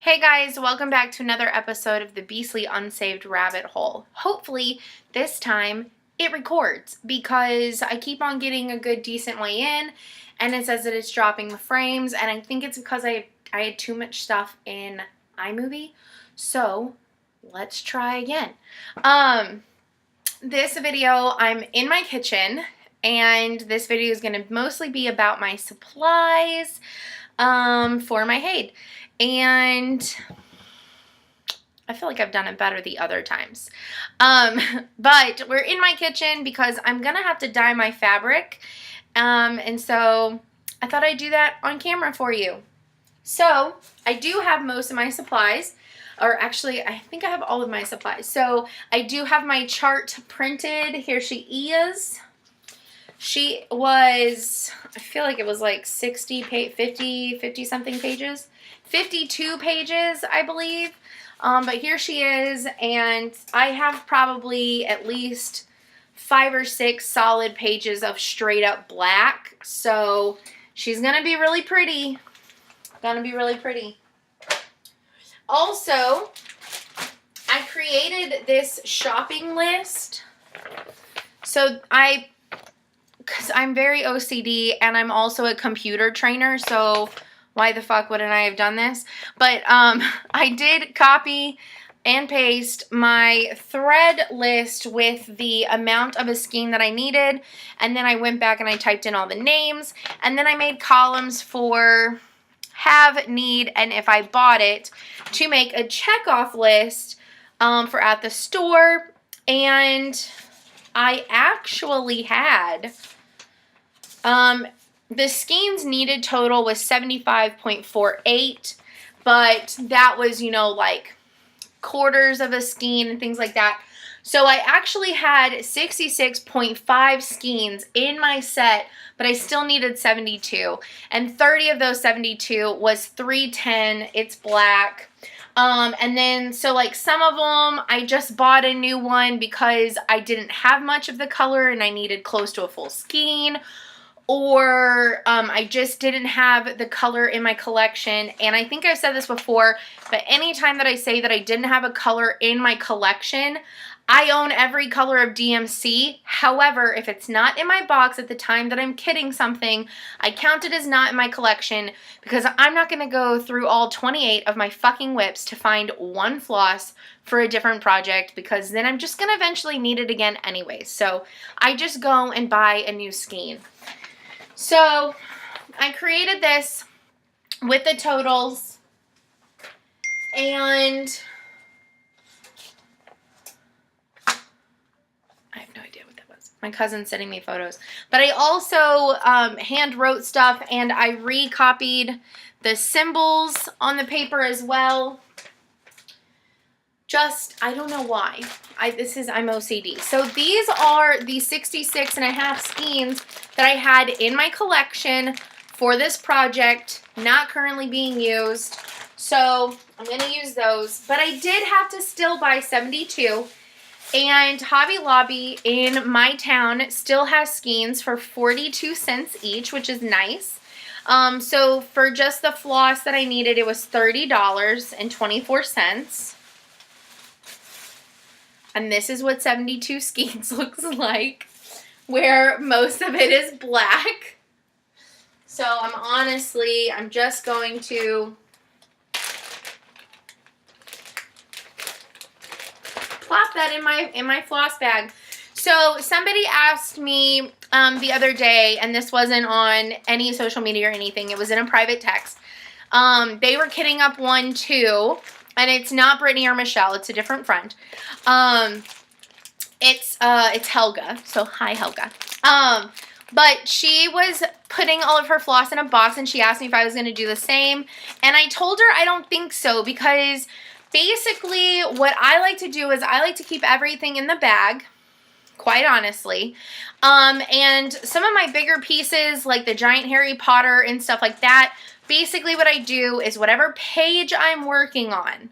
Hey guys, welcome back to another episode of the Beastly Unsaved Rabbit Hole. Hopefully this time it records because I keep on getting a good decent way in and it says that it's dropping the frames, and I think it's because I had too much stuff in iMovie. So let's try again. This video, I'm in my kitchen, and this video is going to mostly be about my supplies for my HAED. And I feel like I've done it better the other times. But we're in my kitchen because I'm going to have to dye my fabric. And so I thought I'd do that on camera for you. So I do have most of my supplies. Or actually, I think I have all of my supplies. So I do have my chart printed. Here she is. She was, I feel like it was like 50 something pages. 52 pages, I believe. But here she is, and I have probably at least 5 or 6 solid pages of straight up black. So she's gonna be really pretty. Also, I created this shopping list. So because I'm very OCD and I'm also a computer trainer, so why the fuck wouldn't I have done this? But I did copy and paste my thread list with the amount of a skein that I needed, and then I went back and I typed in all the names, and then I made columns for have, need, and if I bought it, to make a checkoff list for at the store. And I actually had the skeins needed total was 75.48, but that was, you know, like quarters of a skein and things like that. So I actually had 66.5 skeins in my set, but I still needed 72. And 30 of those 72 was 310. It's black. And then, so like some of them, I just bought a new one because I didn't have much of the color and I needed close to a full skein. Or I just didn't have the color in my collection. And I think I've said this before, but anytime that I say that I didn't have a color in my collection, I own every color of DMC. However, if it's not in my box at the time that I'm kitting something, I count it as not in my collection because I'm not going to go through all 28 of my fucking whips to find one floss for a different project, because then I'm just going to eventually need it again anyway. So I just go and buy a new skein. So I created this with the totals, and I have no idea what that was. My cousin's sending me photos. But I also hand wrote stuff, and I recopied the symbols on the paper as well. Just, I don't know why. I'm OCD. So these are the 66.5 skeins that I had in my collection for this project, not currently being used. So I'm going to use those. But I did have to still buy 72. And Hobby Lobby in my town still has skeins for 42 cents each, which is nice. So for just the floss that I needed, it was $30.24. And this is what 72 skeins looks like, where most of it is black. So I'm just going to plop that in my floss bag. So somebody asked me the other day, and this wasn't on any social media or anything, it was in a private text. They were kitting up one too. And it's not Brittany or Michelle. It's a different friend. It's Helga. So hi, Helga. But she was putting all of her floss in a box, and she asked me if I was going to do the same. And I told her I don't think so, because basically what I like to do is I like to keep everything in the bag, quite honestly. And some of my bigger pieces, like the giant Harry Potter and stuff like that, basically what I do is whatever page I'm working on,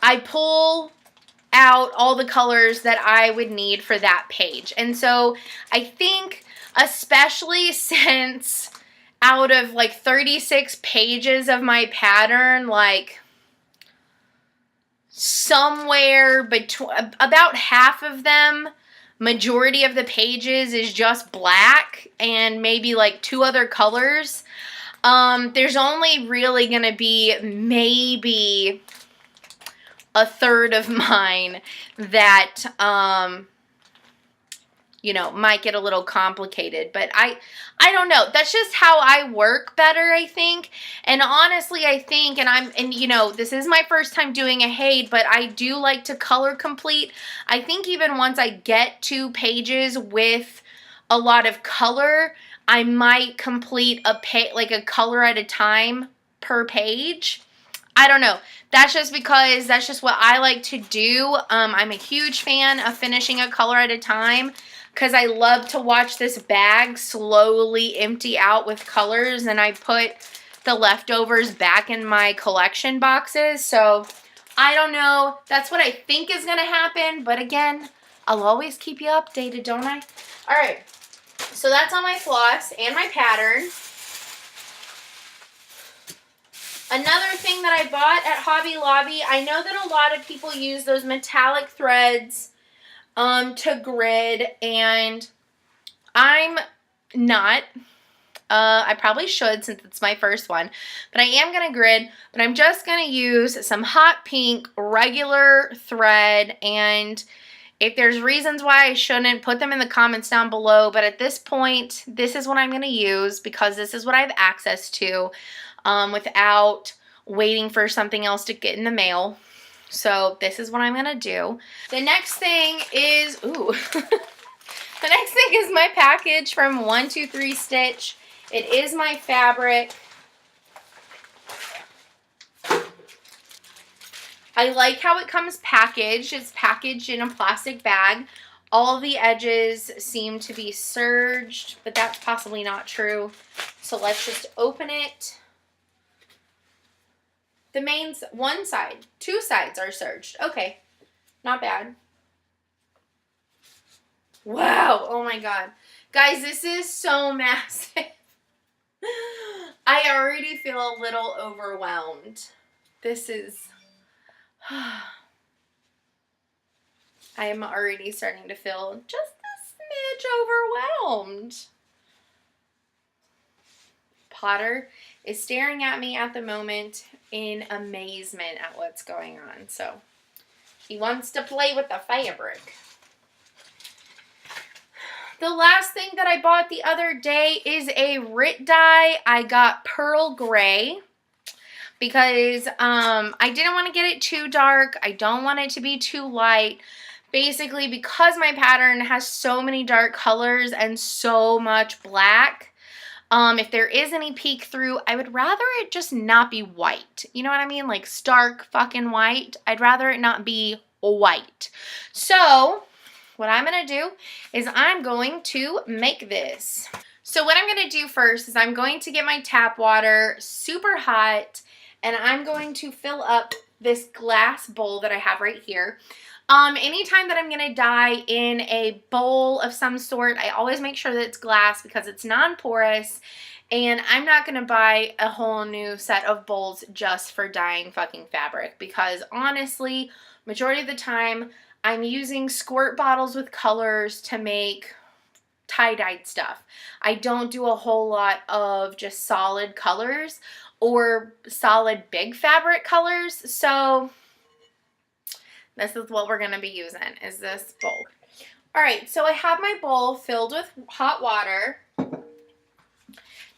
I pull out all the colors that I would need for that page. And so I think, especially since out of like 36 pages of my pattern, like somewhere between about half of them, majority of the pages is just black and maybe like 2 other colors. There's only really gonna be maybe a third of mine that you know, might get a little complicated, but I don't know. That's just how I work better, I think. And honestly, I think, and you know, this is my first time doing a HAED, but I do like to color complete. I think even once I get 2 pages with a lot of color, I might complete like a color at a time per page. I don't know. That's just because that's just what I like to do. I'm a huge fan of finishing a color at a time because I love to watch this bag slowly empty out with colors, and I put the leftovers back in my collection boxes. So I don't know. That's what I think is going to happen. But again, I'll always keep you updated, don't I? All right. So that's on my floss and my pattern. Another thing that I bought at Hobby Lobby, I know that a lot of people use those metallic threads to grid, and I'm not. I probably should since it's my first one, but I am going to grid, but I'm just going to use some hot pink regular thread, and if there's reasons why I shouldn't, put them in the comments down below, but at this point, this is what I'm going to use because this is what I have access to without waiting for something else to get in the mail. So this is what I'm going to do. The next thing is, ooh, the next thing is my package from 123 Stitch. It is my fabric. I like how it comes packaged. It's packaged in a plastic bag. All the edges seem to be serged, but that's possibly not true. So let's just open it. The main, one side, 2 sides are serged. Okay, not bad. Wow, oh my god. Guys, this is so massive. I already feel a little overwhelmed. This is... I am already starting to feel just a smidge overwhelmed. Potter is staring at me at the moment in amazement at what's going on. So he wants to play with the fabric. The last thing that I bought the other day is a Rit dye. I got Pearl Gray because I didn't want to get it too dark. I don't want it to be too light. Basically, because my pattern has so many dark colors and so much black, if there is any peek through, I would rather it just not be white. You know what I mean? Like stark fucking white. I'd rather it not be white. So what I'm going to do is I'm going to make this. So what I'm going to do first is I'm going to get my tap water super hot, and I'm going to fill up this glass bowl that I have right here. Anytime that I'm going to dye in a bowl of some sort, I always make sure that it's glass because it's non-porous, and I'm not going to buy a whole new set of bowls just for dyeing fucking fabric because honestly, majority of the time, I'm using squirt bottles with colors to make tie-dyed stuff. I don't do a whole lot of just solid colors or solid big fabric colors, so this is what we're going to be using, is this bowl. Alright, so I have my bowl filled with hot water.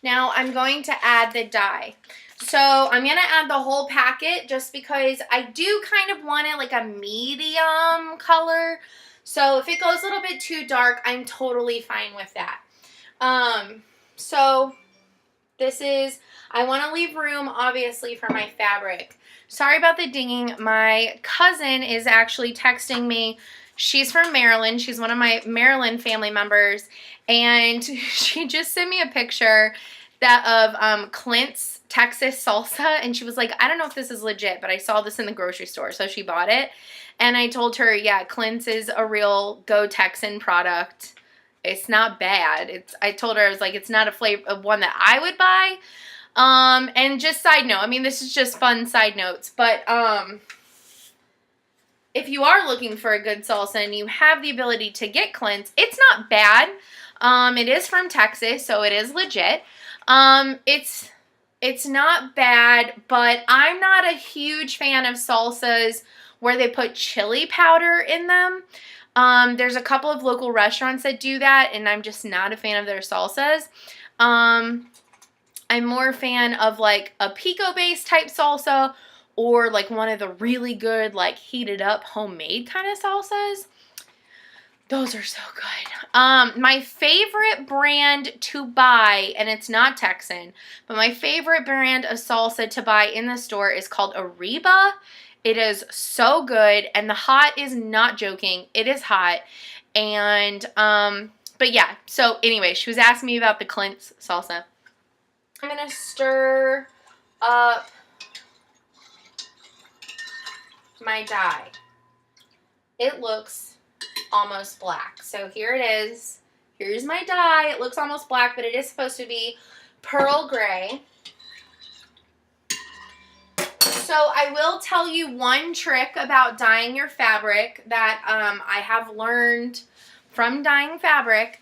Now I'm going to add the dye. So I'm going to add the whole packet just because I do kind of want it like a medium color. So if it goes a little bit too dark, I'm totally fine with that. So this is, I want to leave room obviously for my fabric. Sorry about the dinging. My cousin is actually texting me. She's from Maryland. She's one of my Maryland family members. And she just sent me a picture of Clint's Texas salsa. And she was like, I don't know if this is legit, but I saw this in the grocery store. So she bought it. And I told her, yeah, Clint's is a real Go Texan product. It's not bad. I told her, I was like, it's not a flavor of one that I would buy. And just side note, I mean, this is just fun side notes, but, if you are looking for a good salsa and you have the ability to get Clint's, it's not bad. It is from Texas, so it is legit. It's not bad, but I'm not a huge fan of salsas where they put chili powder in them. There's a couple of local restaurants that do that, and I'm just not a fan of their salsas. I'm more a fan of like a pico-based type salsa, or like one of the really good, like heated up homemade kind of salsas. Those are so good. My favorite brand to buy, and it's not Texan, but my favorite brand of salsa to buy in the store is called Ariba. It is so good, and the hot is not joking. It is hot. And, but yeah, so anyway, she was asking me about the Clint's salsa. I'm going to stir up my dye. It looks almost black. So here it is. Here's my dye. It looks almost black, but it is supposed to be pearl gray. So I will tell you one trick about dyeing your fabric that I have learned from dyeing fabric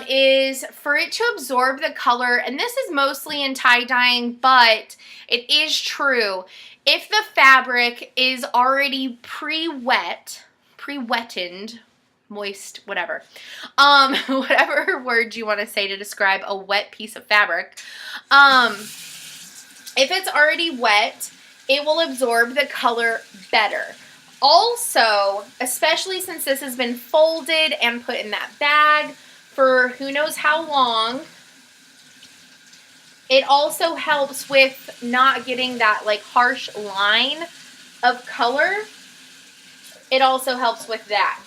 is for it to absorb the color, and this is mostly in tie dyeing, but it is true. If the fabric is already pre-wetted, moist, whatever, whatever word you want to say to describe a wet piece of fabric, if it's already wet, it will absorb the color better. Also, especially since this has been folded and put in that bag for who knows how long, it also helps with not getting that like harsh line of color. It also helps with that.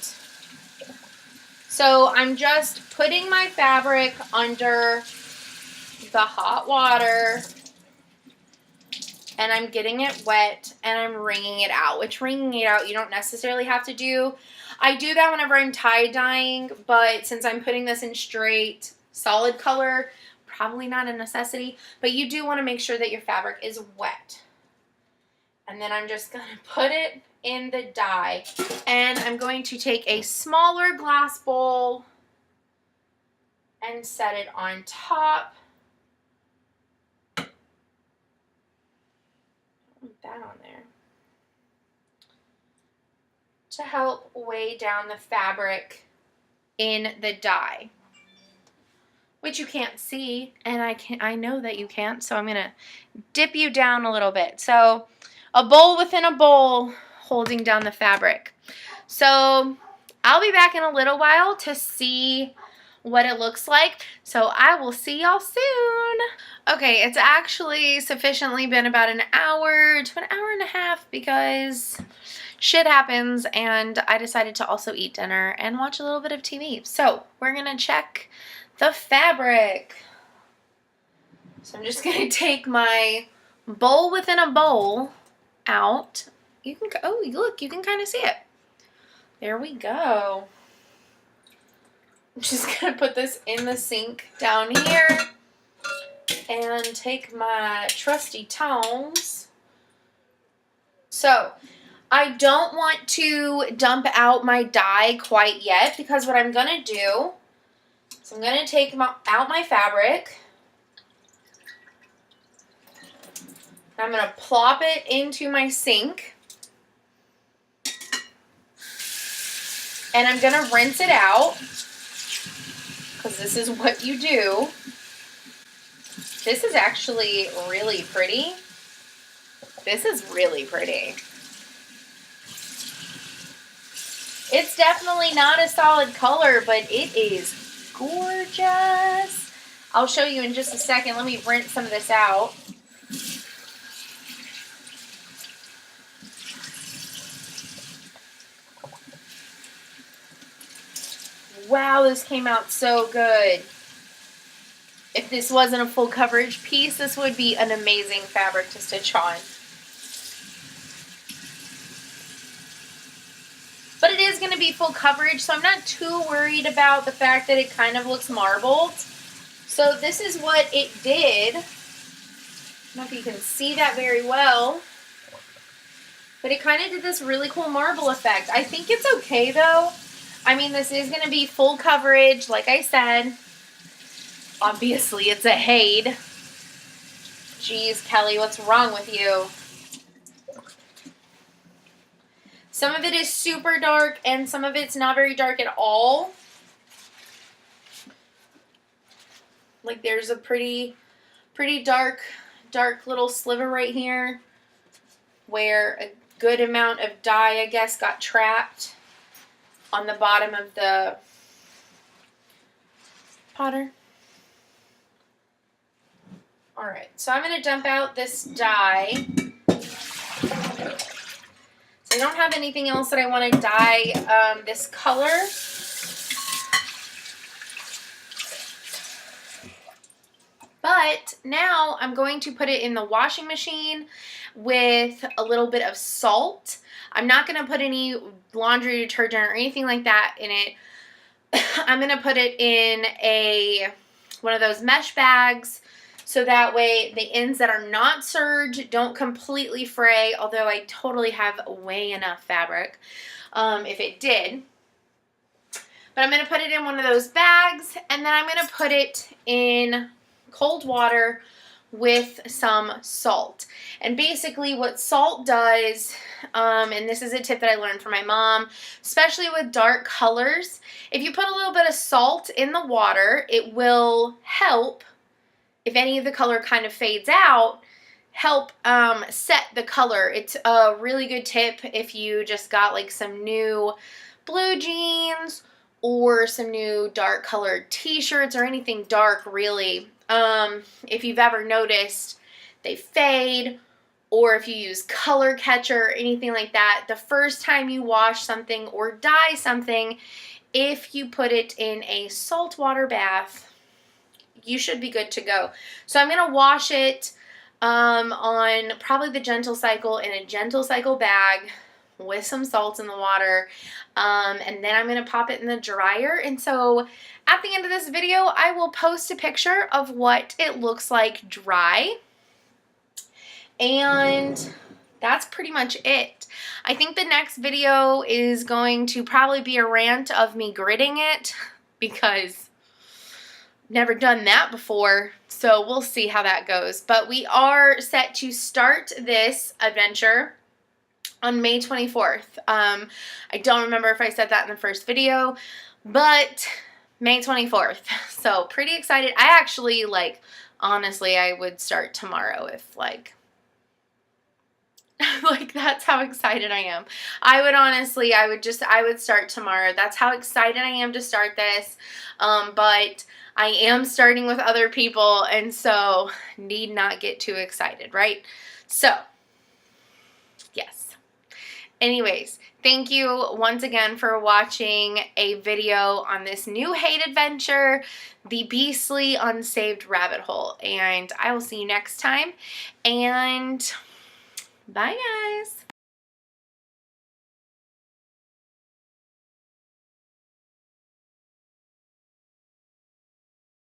So I'm just putting my fabric under the hot water, and I'm getting it wet, and I'm wringing it out, which wringing it out you don't necessarily have to do. I do that whenever I'm tie-dyeing, but since I'm putting this in straight solid color, probably not a necessity, but you do want to make sure that your fabric is wet. And then I'm just going to put it in the dye, and I'm going to take a smaller glass bowl and set it on top. Put that on there to help weigh down the fabric in the dye, which you can't see, and I know that you can't, so I'm gonna dip you down a little bit. So a bowl within a bowl holding down the fabric. So I'll be back in a little while to see what it looks like. So I will see y'all soon. Okay, it's actually sufficiently been about an hour to an hour and a half because shit happens, and I decided to also eat dinner and watch a little bit of TV. So we're gonna check the fabric. So I'm just gonna take my bowl within a bowl out. You can, oh look, you can kind of see it. There we go. I'm just gonna put this in the sink down here and take my trusty tongs. So I don't want to dump out my dye quite yet, because what I'm gonna do is I'm gonna take out my fabric. I'm gonna plop it into my sink, and I'm gonna rinse it out, because this is what you do. This is actually really pretty. This is really pretty. It's definitely not a solid color, but it is gorgeous. I'll show you in just a second. Let me rinse some of this out. Wow, this came out so good. If this wasn't a full coverage piece, this would be an amazing fabric to stitch on. But it is going to be full coverage, so I'm not too worried about the fact that it kind of looks marbled. So this is what it did. I don't know if you can see that very well. But it kind of did this really cool marble effect. I think it's okay though. I mean, this is going to be full coverage, like I said. Obviously, it's a HAED. Jeez, Kelly, what's wrong with you? Some of it is super dark, and some of it's not very dark at all. Like, there's a pretty dark little sliver right here where a good amount of dye, I guess, got trapped on the bottom of the powder. All right, so I'm going to dump out this dye. So I don't have anything else that I want to dye this color. But now I'm going to put it in the washing machine with a little bit of salt. I'm not going to put any laundry detergent or anything like that in it. I'm going to put it in one of those mesh bags, so that way the ends that are not serged don't completely fray, although I totally have way enough fabric if it did. But I'm going to put it in one of those bags, and then I'm going to put it in cold water with some salt. And basically what salt does, and this is a tip that I learned from my mom, especially with dark colors, if you put a little bit of salt in the water, it will help, if any of the color kind of fades out, help set the color. It's a really good tip if you just got like some new blue jeans or some new dark colored t-shirts or anything dark really. If you've ever noticed they fade, or if you use color catcher or anything like that, the first time you wash something or dye something, if you put it in a saltwater bath, you should be good to go. So I'm going to wash it on probably the Gentle Cycle in a Gentle Cycle bag with some salt in the water, and then I'm going to pop it in the dryer. And so at the end of this video, I will post a picture of what it looks like dry, and that's pretty much it. I think the next video is going to probably be a rant of me gritting it, because never done that before, so we'll see how that goes. But we are set to start this adventure on May 24th. I don't remember if I said that in the first video, but May 24th. So pretty excited. I actually, like, honestly, I would start tomorrow if, like, like, that's how excited I am. I would start tomorrow. That's how excited I am to start this. But I am starting with other people, and so need not get too excited, right? So, yes. Anyways, thank you once again for watching a video on this new HAED adventure, the Beastly Unsaved Rabbit Hole. And I will see you next time. And bye, guys.